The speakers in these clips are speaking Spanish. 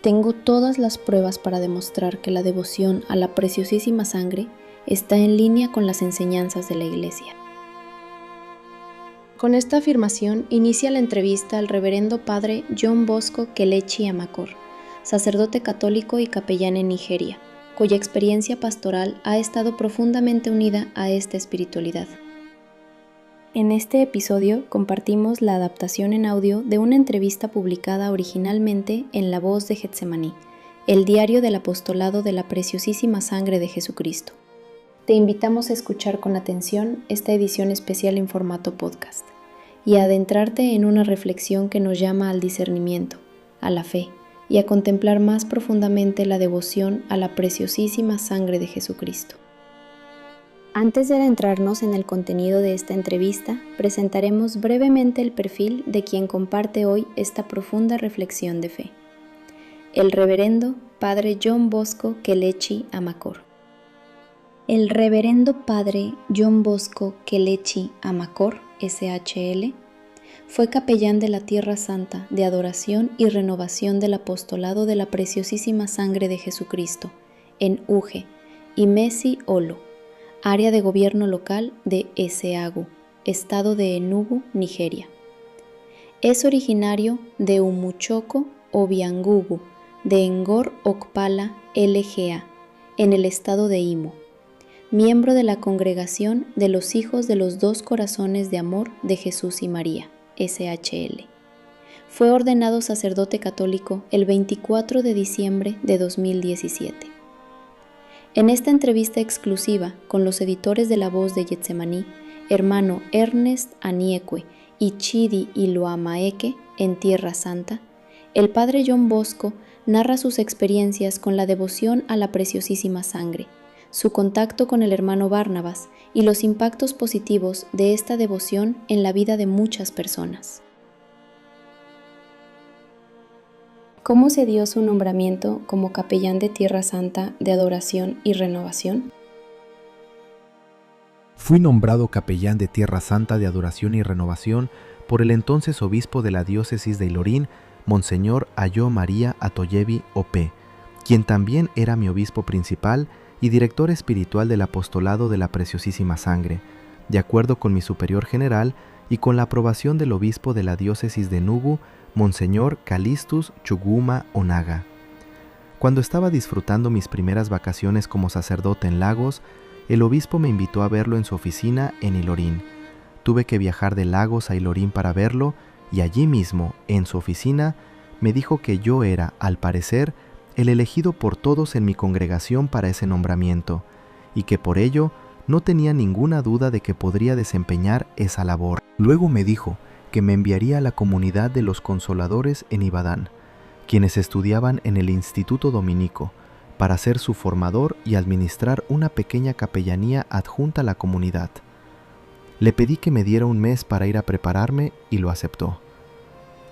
Tengo todas las pruebas para demostrar que la devoción a la preciosísima sangre está en línea con las enseñanzas de la Iglesia. Con esta afirmación inicia la entrevista al reverendo padre John Bosco Kelechi Amakor, sacerdote católico y capellán en Nigeria, cuya experiencia pastoral ha estado profundamente unida a esta espiritualidad. En este episodio compartimos la adaptación en audio de una entrevista publicada originalmente en La Voz de Getsemaní, el diario del apostolado de la preciosísima sangre de Jesucristo. Te invitamos a escuchar con atención esta edición especial en formato podcast y a adentrarte en una reflexión que nos llama al discernimiento, a la fe y a contemplar más profundamente la devoción a la preciosísima sangre de Jesucristo. Antes de adentrarnos en el contenido de esta entrevista, presentaremos brevemente el perfil de quien comparte hoy esta profunda reflexión de fe. El reverendo padre John Bosco Kelechi Amakor. El reverendo padre John Bosco Kelechi Amakor, SHL, fue capellán de la Tierra Santa de Adoración y Renovación del Apostolado de la Preciosísima Sangre de Jesucristo, en Uge, Imesi Olo, área de gobierno local de Eseagu, estado de Enugu, Nigeria. Es originario de Umuchoko Obiangugu, de Ngor Okpala LGA, en el estado de Imo, miembro de la Congregación de los Hijos de los Dos Corazones de Amor de Jesús y María, SHL. Fue ordenado sacerdote católico el 24 de diciembre de 2017. En esta entrevista exclusiva con los editores de La Voz de Getsemaní, hermano Ernest Aniekwe y Chidi Iloamaeke en Tierra Santa, el padre John Bosco narra sus experiencias con la devoción a la preciosísima sangre, su contacto con el hermano Barnabas y los impactos positivos de esta devoción en la vida de muchas personas. ¿Cómo se dio su nombramiento como capellán de Tierra Santa de Adoración y Renovación? Fui nombrado capellán de Tierra Santa de Adoración y Renovación por el entonces obispo de la diócesis de Ilorín, Monseñor Ayo María Atoyebi Ope, quien también era mi obispo principal y director espiritual del apostolado de la Preciosísima Sangre, de acuerdo con mi superior general y con la aprobación del obispo de la diócesis de Enugu, Monseñor Calistus Chuguma Onaga. Cuando estaba disfrutando mis primeras vacaciones como sacerdote en Lagos, el obispo me invitó a verlo en su oficina en Ilorín. Tuve que viajar de Lagos a Ilorín para verlo y allí mismo, en su oficina, me dijo que yo era, al parecer, el elegido por todos en mi congregación para ese nombramiento y que por ello no tenía ninguna duda de que podría desempeñar esa labor. Luego me dijo que me enviaría a la comunidad de los Consoladores en Ibadán, quienes estudiaban en el Instituto Dominico, para ser su formador y administrar una pequeña capellanía adjunta a la comunidad. Le pedí que me diera un mes para ir a prepararme y lo aceptó.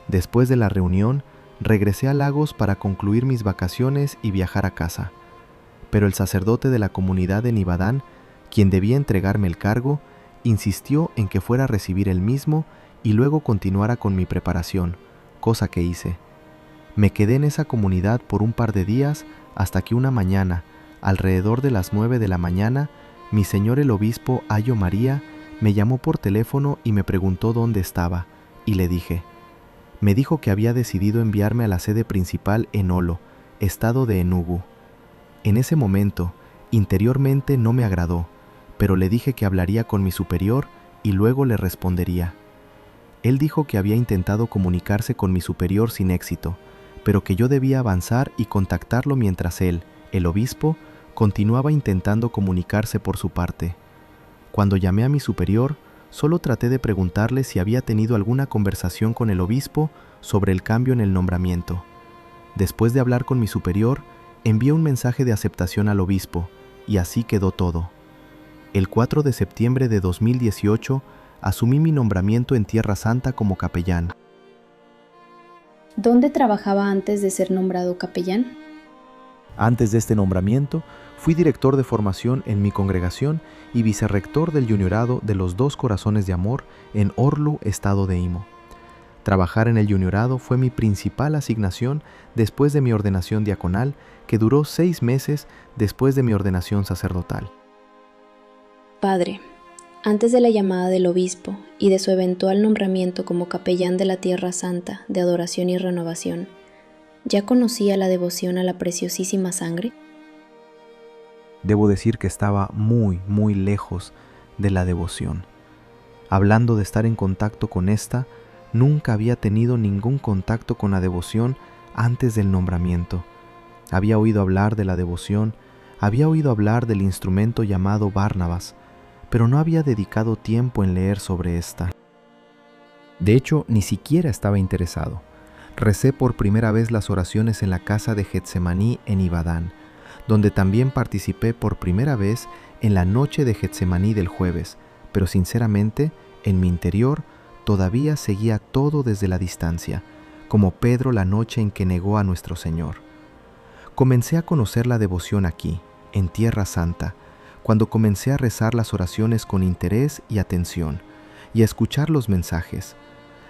Después de la reunión, regresé a Lagos para concluir mis vacaciones y viajar a casa, pero el sacerdote de la comunidad en Ibadán, quien debía entregarme el cargo, insistió en que fuera a recibir el mismo y luego continuara con mi preparación, cosa que hice. Me quedé en esa comunidad por un par de días hasta que una mañana, alrededor de las 9 de la mañana, mi señor el obispo Ayo María me llamó por teléfono y me preguntó dónde estaba, y le dije. Me dijo que había decidido enviarme a la sede principal en Olo, estado de Enugu. En ese momento, interiormente no me agradó, pero le dije que hablaría con mi superior y luego le respondería. Él dijo que había intentado comunicarse con mi superior sin éxito, pero que yo debía avanzar y contactarlo mientras él, el obispo, continuaba intentando comunicarse por su parte. Cuando llamé a mi superior, solo traté de preguntarle si había tenido alguna conversación con el obispo sobre el cambio en el nombramiento. Después de hablar con mi superior, envié un mensaje de aceptación al obispo, y así quedó todo. El 4 de septiembre de 2018, asumí mi nombramiento en Tierra Santa como capellán. ¿Dónde trabajaba antes de ser nombrado capellán? Antes de este nombramiento, fui director de formación en mi congregación y vicerrector del juniorado de los Dos Corazones de Amor en Orlu, estado de Imo. Trabajar en el juniorado fue mi principal asignación después de mi ordenación diaconal, que duró 6 meses después de mi ordenación sacerdotal. Padre, antes de la llamada del obispo y de su eventual nombramiento como capellán de la Tierra Santa de Adoración y Renovación, ¿ya conocía la devoción a la Preciosísima Sangre? Debo decir que estaba muy lejos de la devoción. Hablando de estar en contacto con esta, nunca había tenido ningún contacto con la devoción antes del nombramiento. Había oído hablar de la devoción, había oído hablar del instrumento llamado Barnabas, pero no había dedicado tiempo en leer sobre esta. De hecho, ni siquiera estaba interesado. Recé por primera vez las oraciones en la casa de Getsemaní en Ibadán, donde también participé por primera vez en la noche de Getsemaní del jueves, pero sinceramente, en mi interior, todavía seguía todo desde la distancia, como Pedro la noche en que negó a nuestro Señor. Comencé a conocer la devoción aquí, en Tierra Santa, cuando comencé a rezar las oraciones con interés y atención, y a escuchar los mensajes.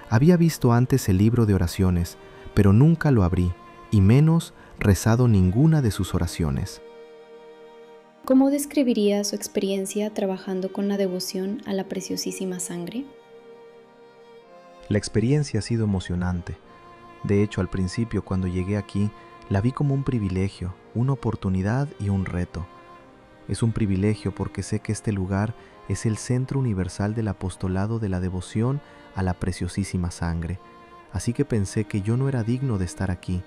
Había visto antes el libro de oraciones, pero nunca lo abrí, y menos rezado ninguna de sus oraciones. ¿Cómo describiría su experiencia trabajando con la devoción a la Preciosísima Sangre? La experiencia ha sido emocionante. De hecho, al principio, cuando llegué aquí, la vi como un privilegio, una oportunidad y un reto. Es un privilegio porque sé que este lugar es el centro universal del apostolado de la devoción a la Preciosísima Sangre. Así que pensé que yo no era digno de estar aquí.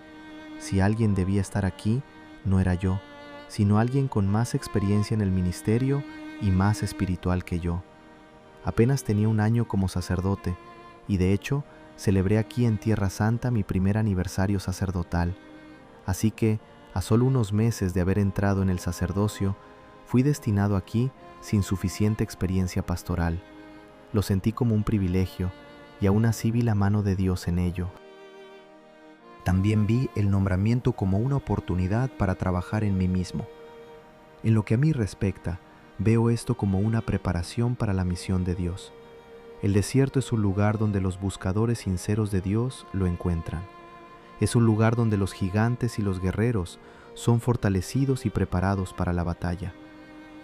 Si alguien debía estar aquí, no era yo, sino alguien con más experiencia en el ministerio y más espiritual que yo. Apenas tenía 1 año como sacerdote, y de hecho, celebré aquí en Tierra Santa mi primer aniversario sacerdotal. Así que, a solo unos meses de haber entrado en el sacerdocio, fui destinado aquí sin suficiente experiencia pastoral. Lo sentí como un privilegio, y aún así vi la mano de Dios en ello. También vi el nombramiento como una oportunidad para trabajar en mí mismo. En lo que a mí respecta, veo esto como una preparación para la misión de Dios. El desierto es un lugar donde los buscadores sinceros de Dios lo encuentran. Es un lugar donde los gigantes y los guerreros son fortalecidos y preparados para la batalla.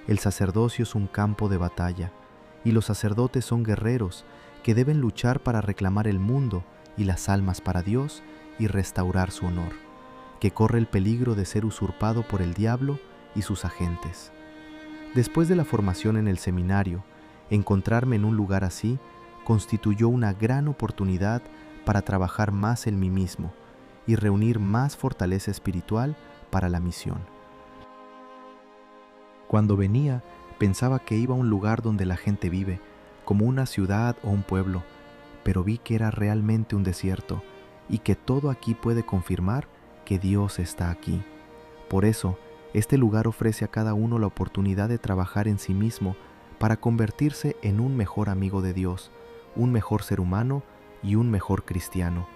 El sacerdocio es un campo de batalla, y los sacerdotes son guerreros que deben luchar para reclamar el mundo y las almas para Dios y restaurar su honor, que corre el peligro de ser usurpado por el diablo y sus agentes. Después de la formación en el seminario, encontrarme en un lugar así constituyó una gran oportunidad para trabajar más en mí mismo y reunir más fortaleza espiritual para la misión. Cuando venía, pensaba que iba a un lugar donde la gente vive, como una ciudad o un pueblo, pero vi que era realmente un desierto y que todo aquí puede confirmar que Dios está aquí. Por eso, este lugar ofrece a cada uno la oportunidad de trabajar en sí mismo para convertirse en un mejor amigo de Dios, un mejor ser humano y un mejor cristiano.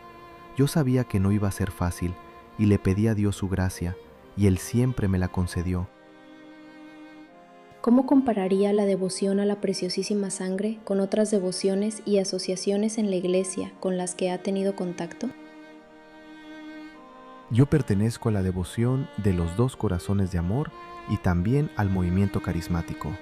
Yo sabía que no iba a ser fácil y le pedí a Dios su gracia, y Él siempre me la concedió. ¿Cómo compararía la devoción a la Preciosísima Sangre con otras devociones y asociaciones en la Iglesia con las que ha tenido contacto? Yo pertenezco a la devoción de los 2 corazones de amor y también al movimiento carismático.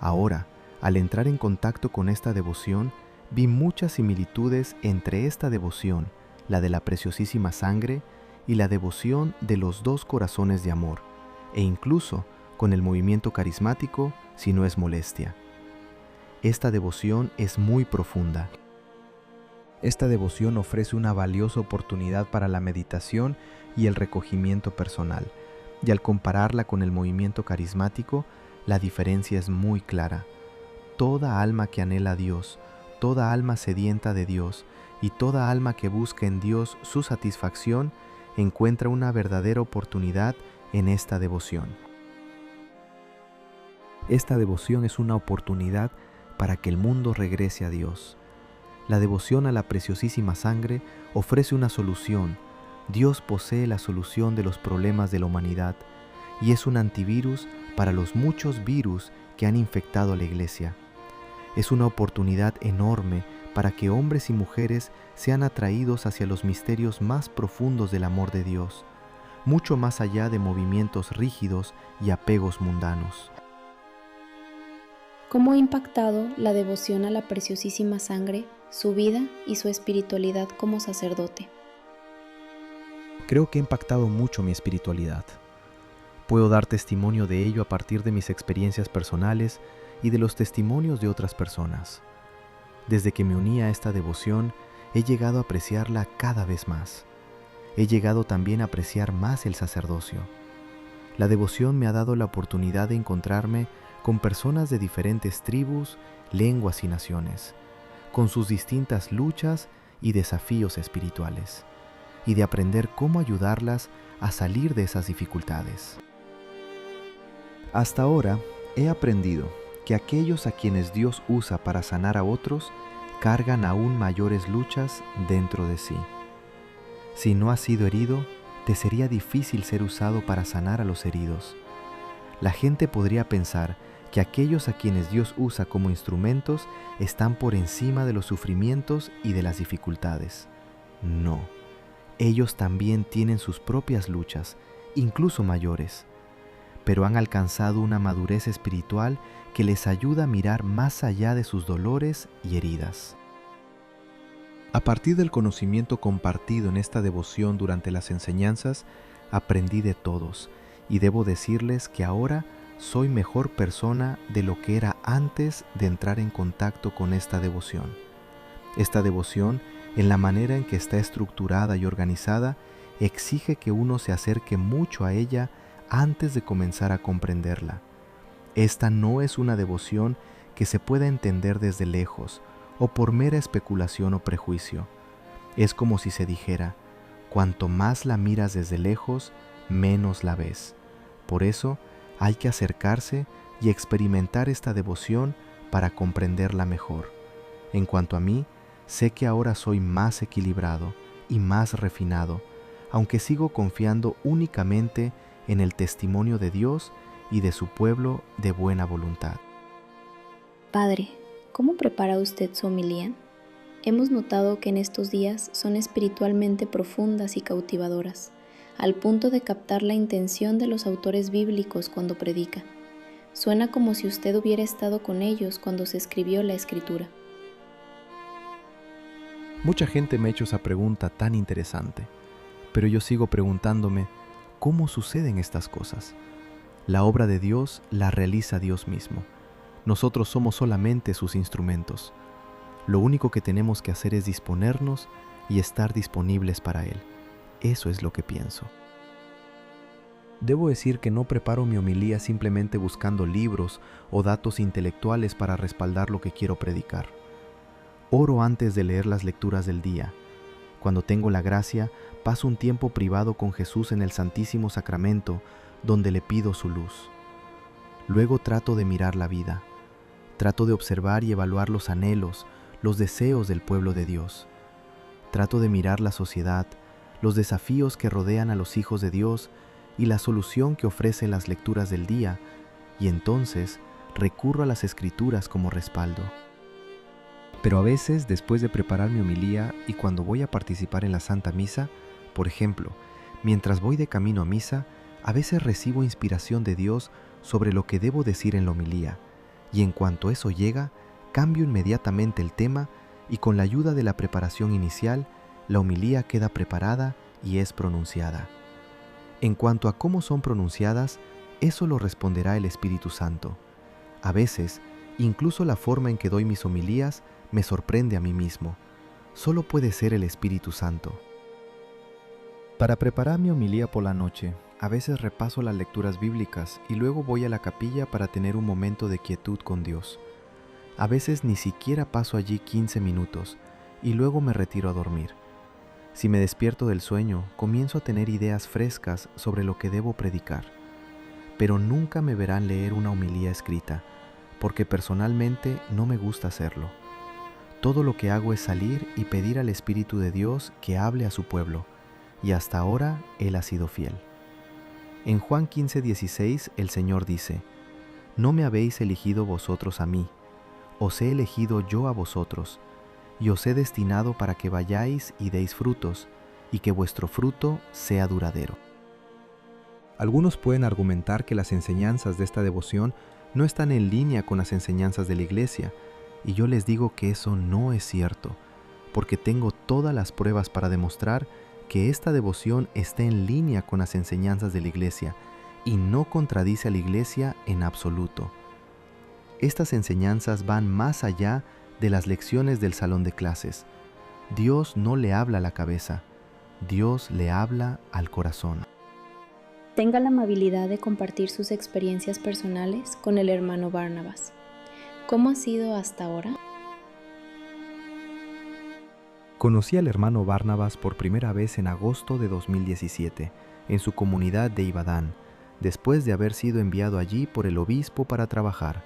Ahora, al entrar en contacto con esta devoción, vi muchas similitudes entre esta devoción, la de la Preciosísima Sangre, y la devoción de los 2 corazones de amor, e incluso con el movimiento carismático, si no es molestia. Esta devoción es muy profunda. Esta devoción ofrece una valiosa oportunidad para la meditación y el recogimiento personal, y al compararla con el movimiento carismático, la diferencia es muy clara. Toda alma que anhela a Dios, toda alma sedienta de Dios y toda alma que busca en Dios su satisfacción, encuentra una verdadera oportunidad en esta devoción. Esta devoción es una oportunidad para que el mundo regrese a Dios. La devoción a la Preciosísima Sangre ofrece una solución. Dios posee la solución de los problemas de la humanidad y es un antivirus para los muchos virus que han infectado a la Iglesia. Es una oportunidad enorme para que hombres y mujeres sean atraídos hacia los misterios más profundos del amor de Dios, mucho más allá de movimientos rígidos y apegos mundanos. ¿Cómo ha impactado la devoción a la preciosísima sangre, su vida y su espiritualidad como sacerdote? Creo que ha impactado mucho mi espiritualidad. Puedo dar testimonio de ello a partir de mis experiencias personales y de los testimonios de otras personas. Desde que me uní a esta devoción, he llegado a apreciarla cada vez más. He llegado también a apreciar más el sacerdocio. La devoción me ha dado la oportunidad de encontrarme con personas de diferentes tribus, lenguas y naciones, con sus distintas luchas y desafíos espirituales, y de aprender cómo ayudarlas a salir de esas dificultades. Hasta ahora he aprendido que aquellos a quienes Dios usa para sanar a otros cargan aún mayores luchas dentro de sí. Si no has sido herido, te sería difícil ser usado para sanar a los heridos. La gente podría pensar que aquellos a quienes Dios usa como instrumentos están por encima de los sufrimientos y de las dificultades. No, ellos también tienen sus propias luchas, incluso mayores, pero han alcanzado una madurez espiritual que les ayuda a mirar más allá de sus dolores y heridas. A partir del conocimiento compartido en esta devoción durante las enseñanzas, aprendí de todos, y debo decirles que ahora soy mejor persona de lo que era antes de entrar en contacto con esta devoción. Esta devoción, en la manera en que está estructurada y organizada, exige que uno se acerque mucho a ella antes de comenzar a comprenderla. Esta no es una devoción que se pueda entender desde lejos o por mera especulación o prejuicio. Es como si se dijera, cuanto más la miras desde lejos, menos la ves. Por eso, hay que acercarse y experimentar esta devoción para comprenderla mejor. En cuanto a mí, sé que ahora soy más equilibrado y más refinado, aunque sigo confiando únicamente en el testimonio de Dios y de su pueblo de buena voluntad. Padre, ¿cómo prepara usted su homilía? Hemos notado que en estos días son espiritualmente profundas y cautivadoras, al punto de captar la intención de los autores bíblicos cuando predica. Suena como si usted hubiera estado con ellos cuando se escribió la Escritura. Mucha gente me ha hecho esa pregunta tan interesante, pero yo sigo preguntándome, ¿cómo suceden estas cosas? La obra de Dios la realiza Dios mismo. Nosotros somos solamente sus instrumentos. Lo único que tenemos que hacer es disponernos y estar disponibles para Él. Eso es lo que pienso. Debo decir que no preparo mi homilía simplemente buscando libros o datos intelectuales para respaldar lo que quiero predicar. Oro antes de leer las lecturas del día. Cuando tengo la gracia, paso un tiempo privado con Jesús en el Santísimo Sacramento, donde le pido su luz. Luego trato de mirar la vida. Trato de observar y evaluar los anhelos, los deseos del pueblo de Dios. Trato de mirar la sociedad, los desafíos que rodean a los hijos de Dios y la solución que ofrecen las lecturas del día, y entonces recurro a las Escrituras como respaldo. Pero a veces, después de preparar mi homilía y cuando voy a participar en la Santa Misa, por ejemplo, mientras voy de camino a misa, a veces recibo inspiración de Dios sobre lo que debo decir en la homilía, y en cuanto eso llega, cambio inmediatamente el tema y con la ayuda de la preparación inicial, la homilía queda preparada y es pronunciada. En cuanto a cómo son pronunciadas, eso lo responderá el Espíritu Santo. A veces, incluso la forma en que doy mis homilías me sorprende a mí mismo. Solo puede ser el Espíritu Santo. Para preparar mi homilía por la noche, a veces repaso las lecturas bíblicas y luego voy a la capilla para tener un momento de quietud con Dios. A veces ni siquiera paso allí 15 minutos y luego me retiro a dormir. Si me despierto del sueño, comienzo a tener ideas frescas sobre lo que debo predicar. Pero nunca me verán leer una homilía escrita, porque personalmente no me gusta hacerlo. Todo lo que hago es salir y pedir al Espíritu de Dios que hable a su pueblo, y hasta ahora Él ha sido fiel. En Juan 15:16 el Señor dice, «No me habéis elegido vosotros a mí, os he elegido yo a vosotros, y os he destinado para que vayáis y deis frutos, y que vuestro fruto sea duradero. Algunos pueden argumentar que las enseñanzas de esta devoción no están en línea con las enseñanzas de la Iglesia, y yo les digo que eso no es cierto, porque tengo todas las pruebas para demostrar que esta devoción está en línea con las enseñanzas de la Iglesia y no contradice a la Iglesia en absoluto. Estas enseñanzas van más allá de las lecciones del salón de clases. Dios no le habla a la cabeza, Dios le habla al corazón. Tenga la amabilidad de compartir sus experiencias personales con el hermano Barnabas. ¿Cómo ha sido hasta ahora? Conocí al hermano Barnabas por primera vez en agosto de 2017, en su comunidad de Ibadán, después de haber sido enviado allí por el obispo para trabajar.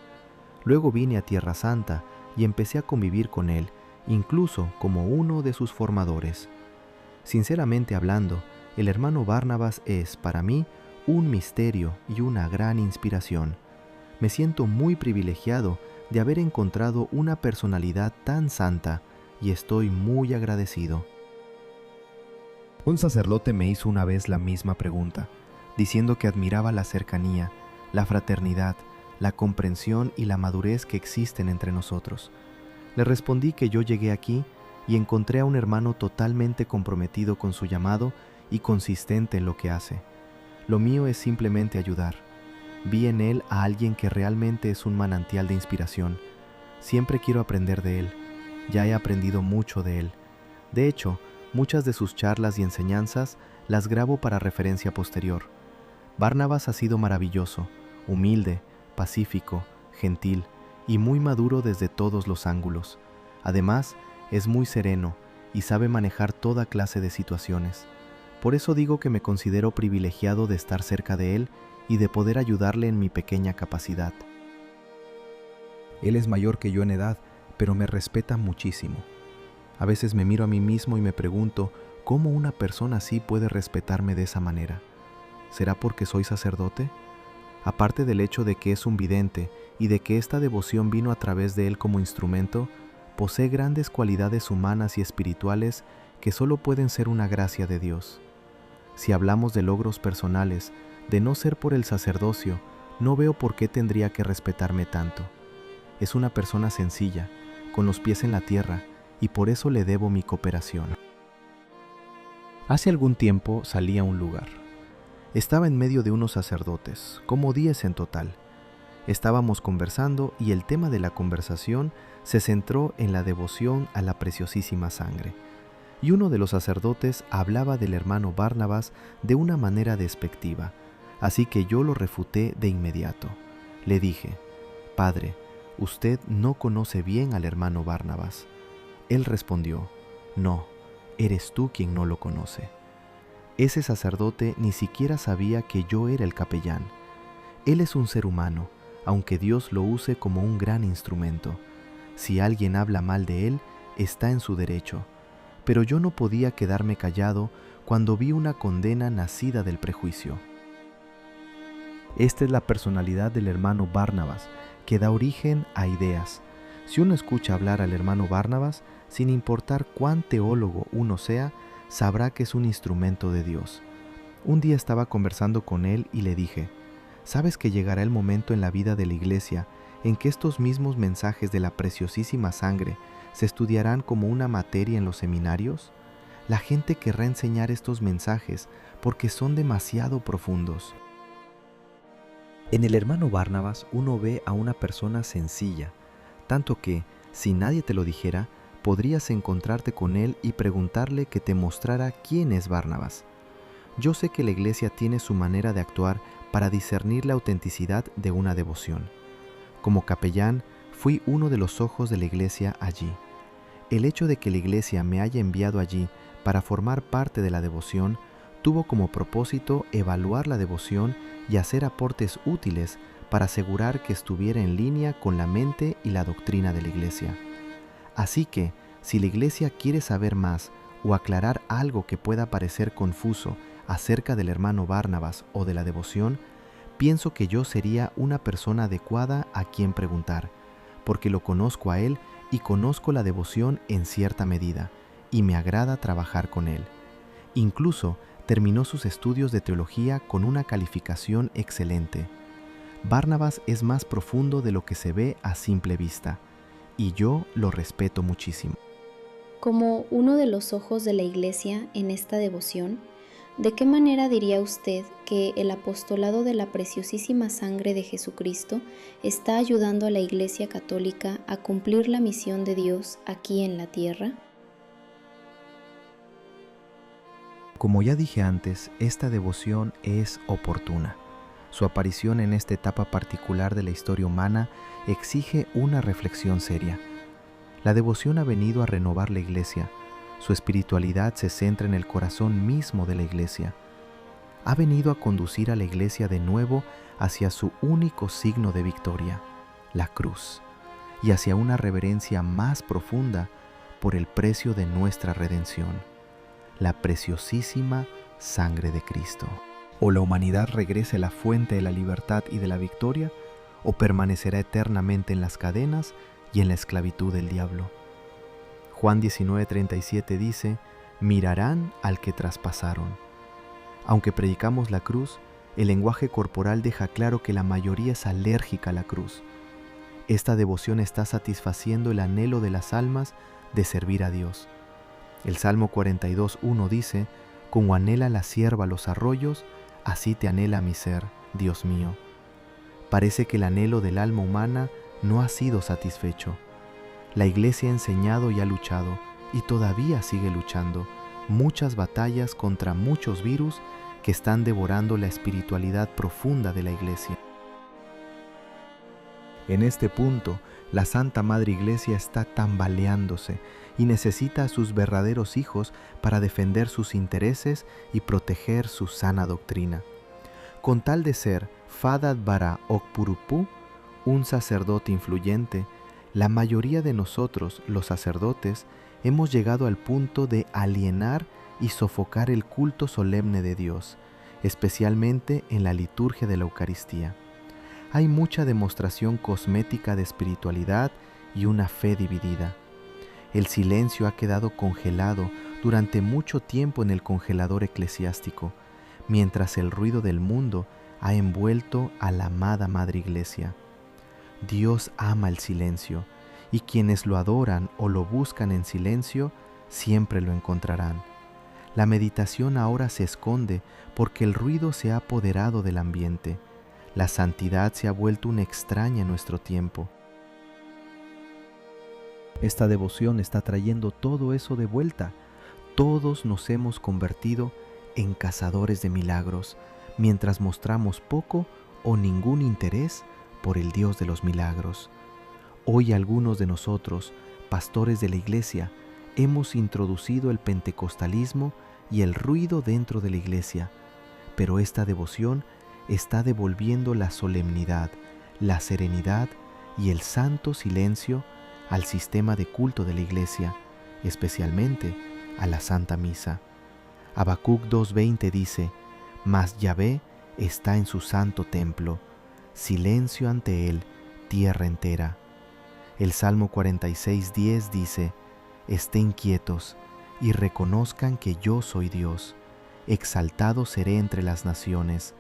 Luego vine a Tierra Santa y empecé a convivir con él, incluso como uno de sus formadores. Sinceramente hablando, el hermano Barnabas es, para mí, un misterio y una gran inspiración. Me siento muy privilegiado de haber encontrado una personalidad tan santa y estoy muy agradecido. Un sacerdote me hizo una vez la misma pregunta, diciendo que admiraba la cercanía, la fraternidad, la comprensión y la madurez que existen entre nosotros. Le respondí que yo llegué aquí y encontré a un hermano totalmente comprometido con su llamado y consistente en lo que hace. Lo mío es simplemente ayudar. Vi en él a alguien que realmente es un manantial de inspiración. Siempre quiero aprender de él. Ya he aprendido mucho de él. De hecho, muchas de sus charlas y enseñanzas las grabo para referencia posterior. Barnabas ha sido maravilloso, humilde, pacífico, gentil y muy maduro desde todos los ángulos. Además, es muy sereno y sabe manejar toda clase de situaciones. Por eso digo que me considero privilegiado de estar cerca de él y de poder ayudarle en mi pequeña capacidad. Él es mayor que yo en edad, pero me respeta muchísimo. A veces me miro a mí mismo y me pregunto cómo una persona así puede respetarme de esa manera. ¿Será porque soy sacerdote? Aparte del hecho de que es un vidente y de que esta devoción vino a través de él como instrumento, posee grandes cualidades humanas y espirituales que solo pueden ser una gracia de Dios. Si hablamos de logros personales, de no ser por el sacerdocio, no veo por qué tendría que respetarme tanto. Es una persona sencilla, con los pies en la tierra, y por eso le debo mi cooperación. Hace algún tiempo salí a un lugar. Estaba en medio de unos sacerdotes, como 10 en total. Estábamos conversando y el tema de la conversación se centró en la devoción a la preciosísima sangre. Y uno de los sacerdotes hablaba del hermano Barnabas de una manera despectiva, así que yo lo refuté de inmediato. Le dije: «Padre, usted no conoce bien al hermano Barnabas». Él respondió: «No, eres tú quien no lo conoce». Ese sacerdote ni siquiera sabía que yo era el capellán. Él es un ser humano, aunque Dios lo use como un gran instrumento. Si alguien habla mal de él, está en su derecho. Pero yo no podía quedarme callado cuando vi una condena nacida del prejuicio. Esta es la personalidad del hermano Barnabas, que da origen a ideas. Si uno escucha hablar al hermano Barnabas, sin importar cuán teólogo uno sea, sabrá que es un instrumento de Dios. Un día estaba conversando con él y le dije: ¿sabes que llegará el momento en la vida de la iglesia en que estos mismos mensajes de la preciosísima sangre se estudiarán como una materia en los seminarios? La gente querrá enseñar estos mensajes porque son demasiado profundos. En el hermano Barnabas uno ve a una persona sencilla, tanto que, si nadie te lo dijera, podrías encontrarte con él y preguntarle que te mostrara quién es Barnabas. Yo sé que la iglesia tiene su manera de actuar para discernir la autenticidad de una devoción. Como capellán, fui uno de los ojos de la iglesia allí. El hecho de que la iglesia me haya enviado allí para formar parte de la devoción tuvo como propósito evaluar la devoción y hacer aportes útiles para asegurar que estuviera en línea con la mente y la doctrina de la iglesia. Así que, si la iglesia quiere saber más o aclarar algo que pueda parecer confuso acerca del hermano Barnabas o de la devoción, pienso que yo sería una persona adecuada a quien preguntar, porque lo conozco a Él y conozco la devoción en cierta medida, y me agrada trabajar con Él. Incluso terminó sus estudios de teología con una calificación excelente. Barnabas es más profundo de lo que se ve a simple vista, y yo lo respeto muchísimo. Como uno de los ojos de la Iglesia en esta devoción, ¿de qué manera diría usted que el apostolado de la preciosísima sangre de Jesucristo está ayudando a la Iglesia Católica a cumplir la misión de Dios aquí en la tierra? Como ya dije antes, esta devoción es oportuna. Su aparición en esta etapa particular de la historia humana exige una reflexión seria. La devoción ha venido a renovar la Iglesia. Su espiritualidad se centra en el corazón mismo de la Iglesia. Ha venido a conducir a la Iglesia de nuevo hacia su único signo de victoria, la cruz, y hacia una reverencia más profunda por el precio de nuestra redención, la preciosísima sangre de Cristo. O la humanidad regrese a la fuente de la libertad y de la victoria, o permanecerá eternamente en las cadenas y en la esclavitud del diablo. Juan 19:37 dice: mirarán al que traspasaron. Aunque predicamos la cruz, el lenguaje corporal deja claro que la mayoría es alérgica a la cruz. Esta devoción está satisfaciendo el anhelo de las almas de servir a Dios. El Salmo 42:1 dice: como anhela la cierva los arroyos, así te anhela mi ser, Dios mío. Parece que el anhelo del alma humana no ha sido satisfecho. La Iglesia ha enseñado y ha luchado, y todavía sigue luchando, muchas batallas contra muchos virus que están devorando la espiritualidad profunda de la Iglesia. En este punto, la Santa Madre Iglesia está tambaleándose y necesita a sus verdaderos hijos para defender sus intereses y proteger su sana doctrina. Con tal de ser Fadat Bara Okpurupú, un sacerdote influyente, la mayoría de nosotros, los sacerdotes, hemos llegado al punto de alienar y sofocar el culto solemne de Dios, especialmente en la liturgia de la Eucaristía. Hay mucha demostración cosmética de espiritualidad y una fe dividida. El silencio ha quedado congelado durante mucho tiempo en el congelador eclesiástico, mientras el ruido del mundo ha envuelto a la amada Madre Iglesia. Dios ama el silencio, y quienes lo adoran o lo buscan en silencio, siempre lo encontrarán. La meditación ahora se esconde porque el ruido se ha apoderado del ambiente. La santidad se ha vuelto una extraña en nuestro tiempo. Esta devoción está trayendo todo eso de vuelta. Todos nos hemos convertido en cazadores de milagros, mientras mostramos poco o ningún interés por el Dios de los milagros. Hoy algunos de nosotros, pastores de la Iglesia, hemos introducido el pentecostalismo y el ruido dentro de la Iglesia, pero esta devoción está devolviendo la solemnidad, la serenidad y el santo silencio al sistema de culto de la Iglesia, especialmente a la Santa Misa. Habacuc 2:20 dice: mas Yahvé está en su santo templo, silencio ante él, tierra entera. El Salmo 46:10 dice: estén quietos y reconozcan que yo soy Dios, exaltado seré entre las naciones,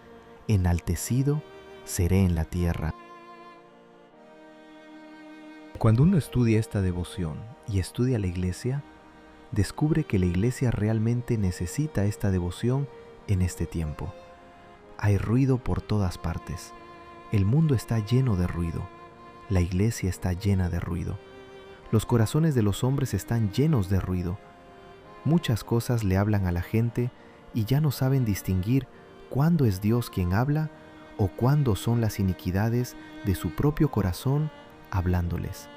enaltecido seré en la tierra. Cuando uno estudia esta devoción y estudia la Iglesia, descubre que la Iglesia realmente necesita esta devoción en este tiempo. Hay ruido por todas partes. El mundo está lleno de ruido. La Iglesia está llena de ruido. Los corazones de los hombres están llenos de ruido. Muchas cosas le hablan a la gente y ya no saben distinguir cuándo es Dios quien habla o cuándo son las iniquidades de su propio corazón hablándoles.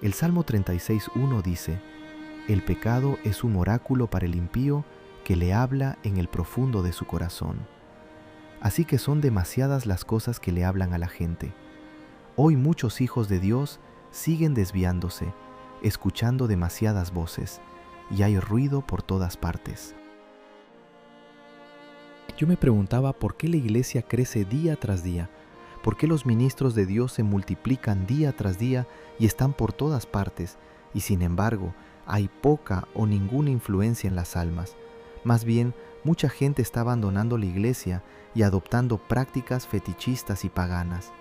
El Salmo 36:1 dice: el pecado es un oráculo para el impío que le habla en el profundo de su corazón. Así que son demasiadas las cosas que le hablan a la gente. Hoy muchos hijos de Dios siguen desviándose, escuchando demasiadas voces, y hay ruido por todas partes. Yo me preguntaba por qué la Iglesia crece día tras día, ¿Por qué los ministros de Dios se multiplican día tras día y están por todas partes, y sin embargo hay poca o ninguna influencia en las almas? Más bien, mucha gente está abandonando la iglesia y adoptando prácticas fetichistas y paganas.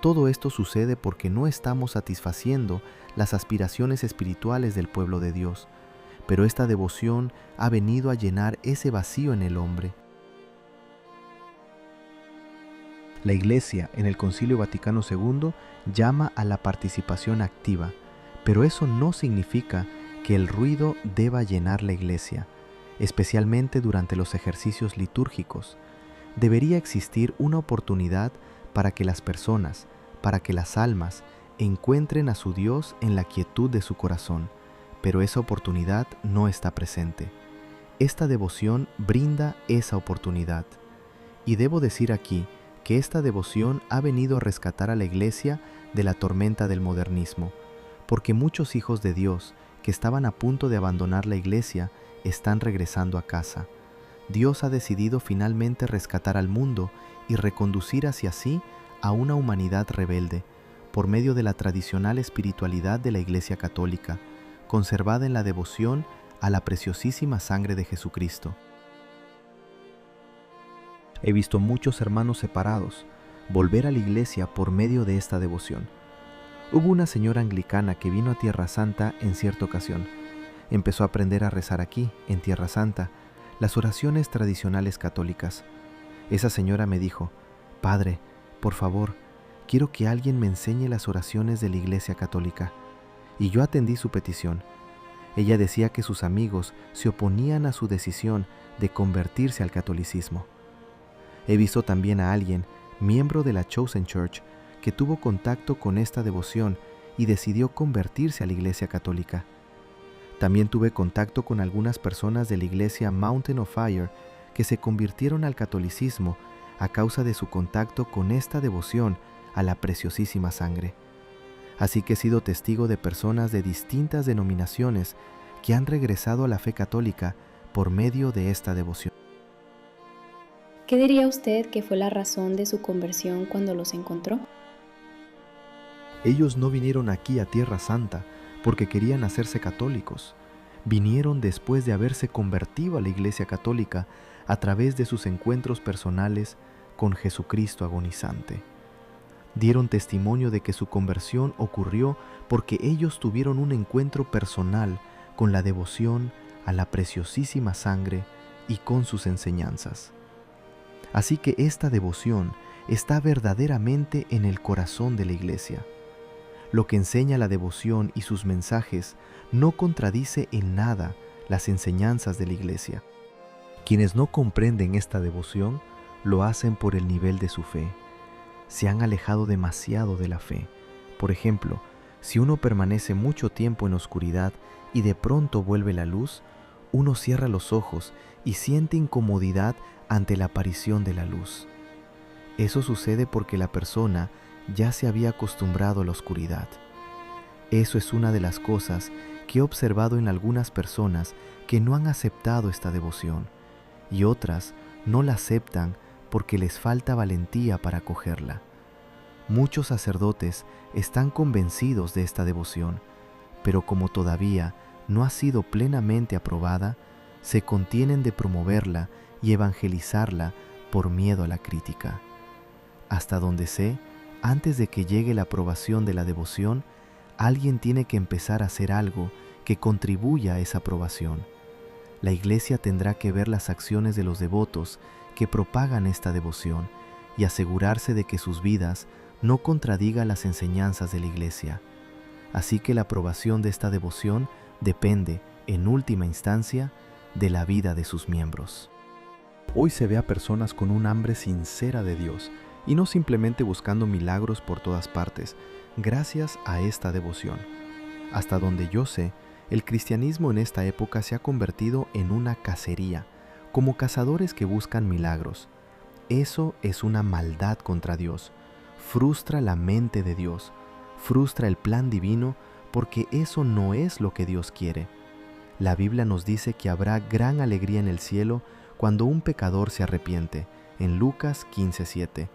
Todo esto sucede porque no estamos satisfaciendo las aspiraciones espirituales del pueblo de Dios, pero esta devoción ha venido a llenar ese vacío en el hombre. La Iglesia en el Concilio Vaticano II llama a la participación activa, pero eso no significa que el ruido deba llenar la Iglesia, especialmente durante los ejercicios litúrgicos. Debería existir una oportunidad para que las personas, para que las almas, encuentren a su Dios en la quietud de su corazón, pero esa oportunidad no está presente. Esta devoción brinda esa oportunidad. Y debo decir aquí que esta devoción ha venido a rescatar a la Iglesia de la tormenta del modernismo, porque muchos hijos de Dios que estaban a punto de abandonar la Iglesia están regresando a casa. Dios ha decidido finalmente rescatar al mundo y reconducir hacia sí a una humanidad rebelde, por medio de la tradicional espiritualidad de la Iglesia Católica, conservada en la devoción a la preciosísima sangre de Jesucristo. He visto muchos hermanos separados volver a la iglesia por medio de esta devoción. Hubo una señora anglicana que vino a Tierra Santa en cierta ocasión. Empezó a aprender a rezar aquí, en Tierra Santa, las oraciones tradicionales católicas. Esa señora me dijo: «Padre, por favor, quiero que alguien me enseñe las oraciones de la Iglesia Católica». Y yo atendí su petición. Ella decía que sus amigos se oponían a su decisión de convertirse al catolicismo. He visto también a alguien, miembro de la Chosen Church, que tuvo contacto con esta devoción y decidió convertirse a la Iglesia Católica. También tuve contacto con algunas personas de la Iglesia Mountain of Fire que se convirtieron al catolicismo a causa de su contacto con esta devoción a la preciosísima sangre. Así que he sido testigo de personas de distintas denominaciones que han regresado a la fe católica por medio de esta devoción. ¿Qué diría usted que fue la razón de su conversión cuando los encontró? Ellos no vinieron aquí a Tierra Santa porque querían hacerse católicos. Vinieron después de haberse convertido a la Iglesia Católica a través de sus encuentros personales con Jesucristo agonizante. Dieron testimonio de que su conversión ocurrió porque ellos tuvieron un encuentro personal con la devoción a la preciosísima sangre y con sus enseñanzas. Así que esta devoción está verdaderamente en el corazón de la Iglesia. Lo que enseña la devoción y sus mensajes no contradice en nada las enseñanzas de la Iglesia. Quienes no comprenden esta devoción lo hacen por el nivel de su fe. Se han alejado demasiado de la fe. Por ejemplo, si uno permanece mucho tiempo en oscuridad y de pronto vuelve la luz, uno cierra los ojos y siente incomodidad ante la aparición de la luz. Eso sucede porque la persona ya se había acostumbrado a la oscuridad. Eso es una de las cosas que he observado en algunas personas que no han aceptado esta devoción, y otras no la aceptan porque les falta valentía para acogerla. Muchos sacerdotes están convencidos de esta devoción, pero como todavía no ha sido plenamente aprobada, se contienen de promoverla y evangelizarla por miedo a la crítica. Hasta donde sé, antes de que llegue la aprobación de la devoción, alguien tiene que empezar a hacer algo que contribuya a esa aprobación. La Iglesia tendrá que ver las acciones de los devotos que propagan esta devoción y asegurarse de que sus vidas no contradigan las enseñanzas de la Iglesia. Así que la aprobación de esta devoción depende, en última instancia, de la vida de sus miembros. Hoy se ve a personas con un hambre sincera de Dios y no simplemente buscando milagros por todas partes, gracias a esta devoción. Hasta donde yo sé, el cristianismo en esta época se ha convertido en una cacería, como cazadores que buscan milagros. Eso es una maldad contra Dios. Frustra la mente de Dios, frustra el plan divino, porque eso no es lo que Dios quiere. La Biblia nos dice que habrá gran alegría en el cielo cuando un pecador se arrepiente, en Lucas 15:7.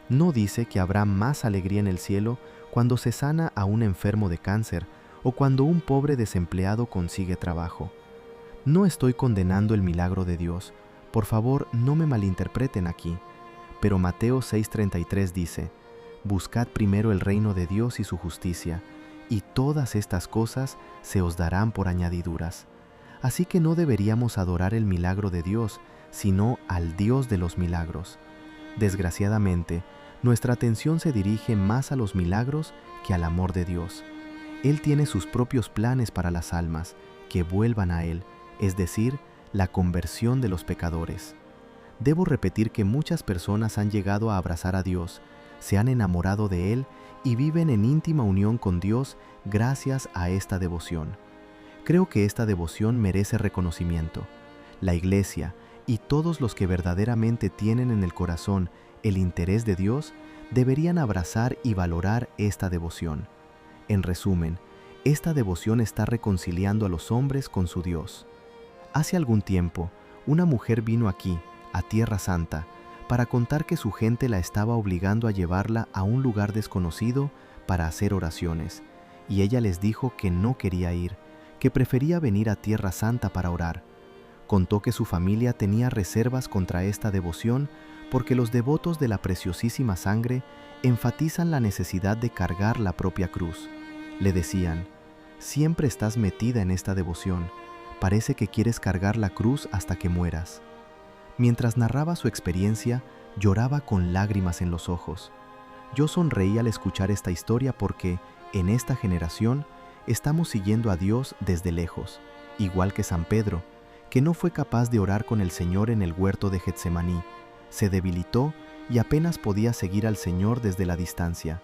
No dice que habrá más alegría en el cielo cuando se sana a un enfermo de cáncer o cuando un pobre desempleado consigue trabajo. No estoy condenando el milagro de Dios, por favor no me malinterpreten aquí, pero Mateo 6:33 dice: «Buscad primero el reino de Dios y su justicia, y todas estas cosas se os darán por añadiduras». Así que no deberíamos adorar el milagro de Dios, sino al Dios de los milagros. Desgraciadamente, nuestra atención se dirige más a los milagros que al amor de Dios. Él tiene sus propios planes para las almas, que vuelvan a Él, es decir, la conversión de los pecadores. Debo repetir que muchas personas han llegado a abrazar a Dios, se han enamorado de Él y viven en íntima unión con Dios gracias a esta devoción. Creo que esta devoción merece reconocimiento. La Iglesia y todos los que verdaderamente tienen en el corazón el interés de Dios deberían abrazar y valorar esta devoción. En resumen, esta devoción está reconciliando a los hombres con su Dios. Hace algún tiempo, una mujer vino aquí, a Tierra Santa, para contar que su gente la estaba obligando a llevarla a un lugar desconocido para hacer oraciones, y ella les dijo que no quería ir, que prefería venir a Tierra Santa para orar. Contó que su familia tenía reservas contra esta devoción porque los devotos de la preciosísima sangre enfatizan la necesidad de cargar la propia cruz. Le decían: «Siempre estás metida en esta devoción, parece que quieres cargar la cruz hasta que mueras». Mientras narraba su experiencia, lloraba con lágrimas en los ojos. Yo sonreí al escuchar esta historia porque, en esta generación, estamos siguiendo a Dios desde lejos, igual que San Pedro, que no fue capaz de orar con el Señor en el huerto de Getsemaní, se debilitó y apenas podía seguir al Señor desde la distancia.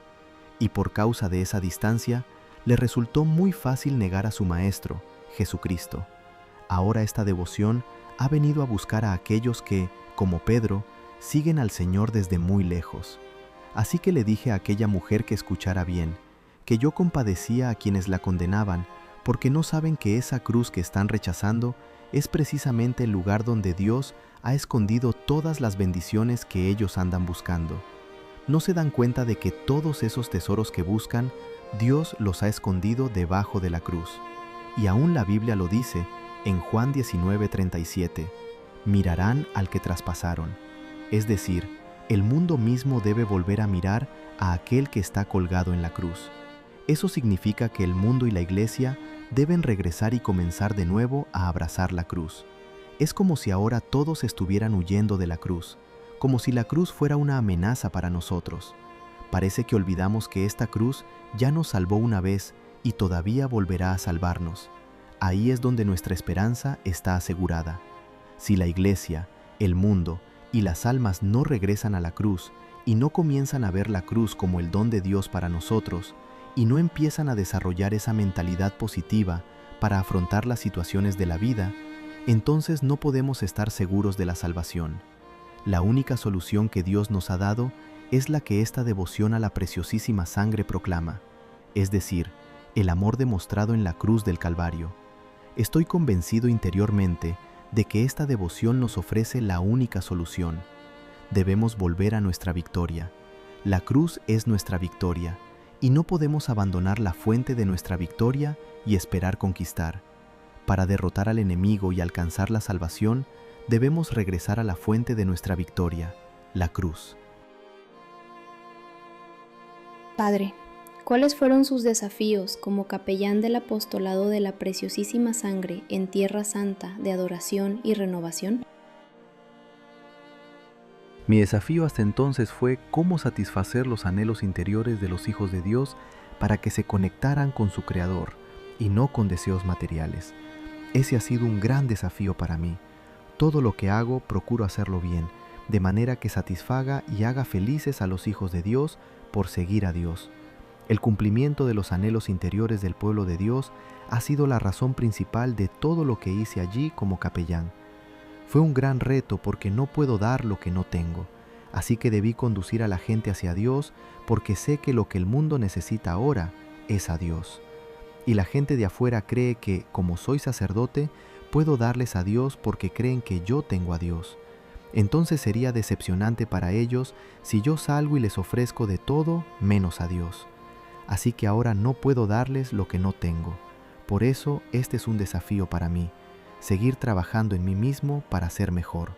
Y por causa de esa distancia, le resultó muy fácil negar a su Maestro, Jesucristo. Ahora esta devoción ha venido a buscar a aquellos que, como Pedro, siguen al Señor desde muy lejos. Así que le dije a aquella mujer que escuchara bien, que yo compadecía a quienes la condenaban, porque no saben que esa cruz que están rechazando es precisamente el lugar donde Dios ha escondido todas las bendiciones que ellos andan buscando. No se dan cuenta de que todos esos tesoros que buscan, Dios los ha escondido debajo de la cruz. Y aún la Biblia lo dice en Juan 19:37, «Mirarán al que traspasaron». Es decir, el mundo mismo debe volver a mirar a aquel que está colgado en la cruz. Eso significa que el mundo y la Iglesia deben regresar y comenzar de nuevo a abrazar la cruz. Es como si ahora todos estuvieran huyendo de la cruz, como si la cruz fuera una amenaza para nosotros. Parece que olvidamos que esta cruz ya nos salvó una vez y todavía volverá a salvarnos. Ahí es donde nuestra esperanza está asegurada. Si la Iglesia, el mundo y las almas no regresan a la cruz y no comienzan a ver la cruz como el don de Dios para nosotros, y no empiezan a desarrollar esa mentalidad positiva para afrontar las situaciones de la vida, entonces no podemos estar seguros de la salvación. La única solución que Dios nos ha dado es la que esta devoción a la preciosísima sangre proclama, es decir, el amor demostrado en la cruz del Calvario. Estoy convencido interiormente de que esta devoción nos ofrece la única solución. Debemos volver a nuestra victoria. La cruz es nuestra victoria, y no podemos abandonar la fuente de nuestra victoria y esperar conquistar. Para derrotar al enemigo y alcanzar la salvación, debemos regresar a la fuente de nuestra victoria, la cruz. Padre, ¿cuáles fueron sus desafíos como capellán del apostolado de la preciosísima sangre en Tierra Santa de adoración y renovación? Mi desafío hasta entonces fue cómo satisfacer los anhelos interiores de los hijos de Dios para que se conectaran con su Creador y no con deseos materiales. Ese ha sido un gran desafío para mí. Todo lo que hago procuro hacerlo bien, de manera que satisfaga y haga felices a los hijos de Dios por seguir a Dios. El cumplimiento de los anhelos interiores del pueblo de Dios ha sido la razón principal de todo lo que hice allí como capellán. Fue un gran reto porque no puedo dar lo que no tengo, así que debí conducir a la gente hacia Dios porque sé que lo que el mundo necesita ahora es a Dios. Y la gente de afuera cree que, como soy sacerdote, puedo darles a Dios porque creen que yo tengo a Dios. Entonces sería decepcionante para ellos si yo salgo y les ofrezco de todo menos a Dios. Así que ahora no puedo darles lo que no tengo. Por eso este es un desafío para mí, seguir trabajando en mí mismo para ser mejor.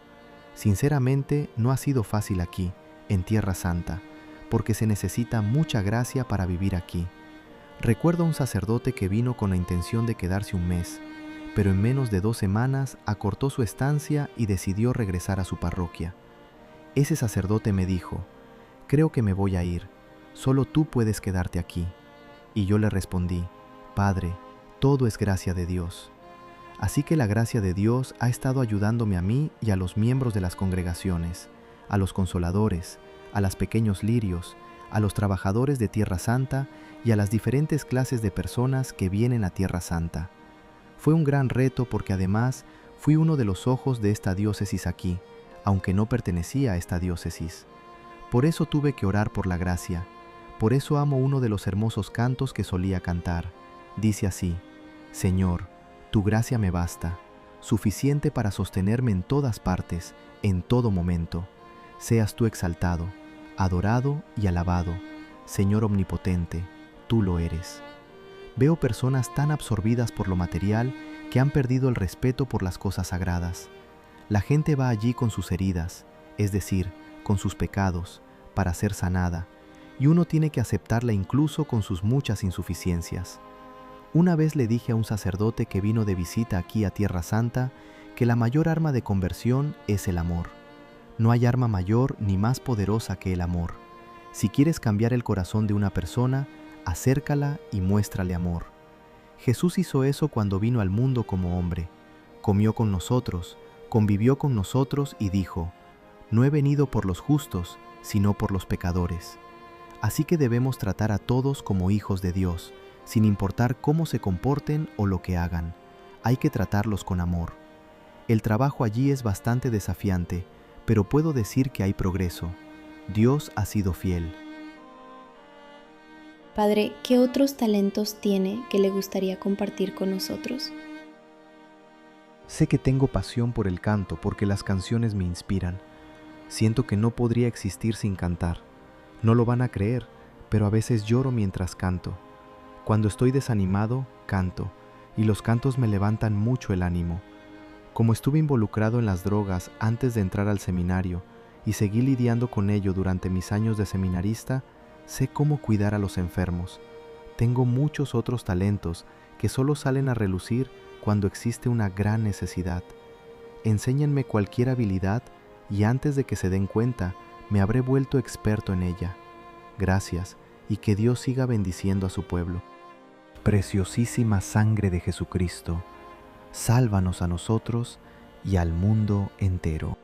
Sinceramente, no ha sido fácil aquí, en Tierra Santa, porque se necesita mucha gracia para vivir aquí. Recuerdo a un sacerdote que vino con la intención de quedarse un mes, pero en menos de 2 semanas acortó su estancia y decidió regresar a su parroquia. Ese sacerdote me dijo: «Creo que me voy a ir, solo tú puedes quedarte aquí». Y yo le respondí: «Padre, todo es gracia de Dios». Así que la gracia de Dios ha estado ayudándome a mí y a los miembros de las congregaciones, a los consoladores, a los pequeños lirios, a los trabajadores de Tierra Santa y a las diferentes clases de personas que vienen a Tierra Santa. Fue un gran reto porque además fui uno de los ojos de esta diócesis aquí, aunque no pertenecía a esta diócesis. Por eso tuve que orar por la gracia. Por eso amo uno de los hermosos cantos que solía cantar. Dice así: «Señor, tu gracia me basta, suficiente para sostenerme en todas partes, en todo momento. Seas tú exaltado, adorado y alabado, Señor omnipotente, tú lo eres». Veo personas tan absorbidas por lo material que han perdido el respeto por las cosas sagradas. La gente va allí con sus heridas, es decir, con sus pecados, para ser sanada, y uno tiene que aceptarla incluso con sus muchas insuficiencias. Una vez le dije a un sacerdote que vino de visita aquí a Tierra Santa que la mayor arma de conversión es el amor. No hay arma mayor ni más poderosa que el amor. Si quieres cambiar el corazón de una persona, acércala y muéstrale amor. Jesús hizo eso cuando vino al mundo como hombre. Comió con nosotros, convivió con nosotros y dijo: «No he venido por los justos, sino por los pecadores». Así que debemos tratar a todos como hijos de Dios, sin importar cómo se comporten o lo que hagan. Hay que tratarlos con amor. El trabajo allí es bastante desafiante, pero puedo decir que hay progreso. Dios ha sido fiel. Padre, ¿qué otros talentos tiene que le gustaría compartir con nosotros? Sé que tengo pasión por el canto porque las canciones me inspiran. Siento que no podría existir sin cantar. No lo van a creer, pero a veces lloro mientras canto. Cuando estoy desanimado, canto, y los cantos me levantan mucho el ánimo. Como estuve involucrado en las drogas antes de entrar al seminario y seguí lidiando con ello durante mis años de seminarista, sé cómo cuidar a los enfermos. Tengo muchos otros talentos que solo salen a relucir cuando existe una gran necesidad. Enséñenme cualquier habilidad y antes de que se den cuenta, me habré vuelto experto en ella. Gracias, y que Dios siga bendiciendo a su pueblo. Preciosísima sangre de Jesucristo, sálvanos a nosotros y al mundo entero.